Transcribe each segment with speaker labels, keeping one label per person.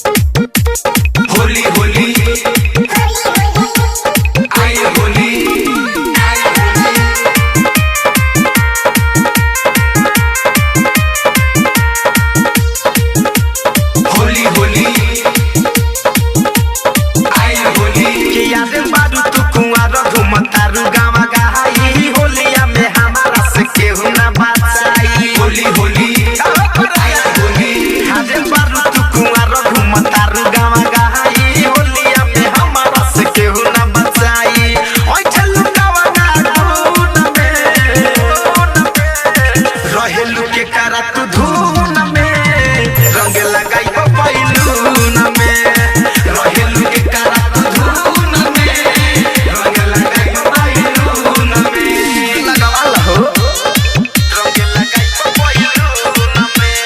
Speaker 1: होली होली आई होली होली होली आई होली
Speaker 2: के याद बारू तू कुंवार घूमतारू गावा गाई होलिया में हमारा से केहू ना बचाई।
Speaker 1: होली होली आई होली
Speaker 2: याद बारू तू कुंवार घूमतारू गावा गाई होलिया में हमारा से केहू ना बचाई। ओए चलू गावा गाऊन में रहेलू के करा तू धून में रंग लगाई बैलून में
Speaker 1: रहेलू के करा तू धून में रंग लगाई बैलून में
Speaker 2: लगावाला हो रंग लगाई बैलून में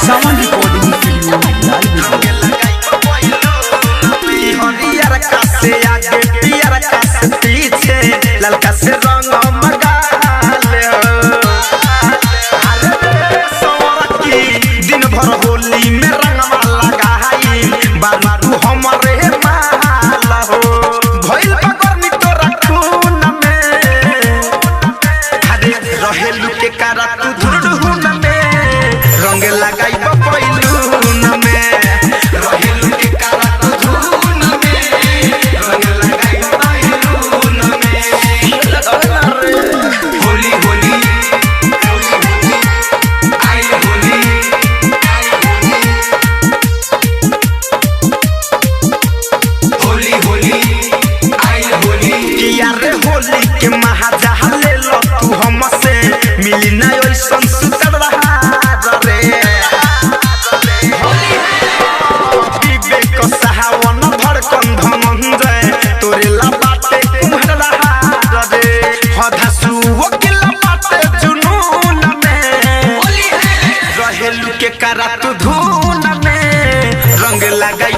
Speaker 3: सावन रिकॉर्डिंग स्टूडियो लाल
Speaker 2: रंग लगाई बैलून में हरियर का से आगे पियर का से पीछे ललका से रंग मगाले हो। अरे सोरकी दिन भर होली में रंगवा लगाई बारू तू हमरे माला हो भइल पगरनी तोरा खून में। अरे रहेलू के करा तू धुरडुन में रंग लगाई बैलून में
Speaker 1: रहेलू के करा तू धून में रंग लगाई बैलून में होली होली आई होली होली होली आई होली
Speaker 2: किया रे होली के महाजा ले लो तू हमसे मिली ना ओइसन सुतर रहा रे विवेक सहावन धड़कन धनंजय तोरे ला बाटे कुम्हर रहा रे हधासु वकिल बाटे जुनून में रहेलू के करा तू धून में रंग लगाई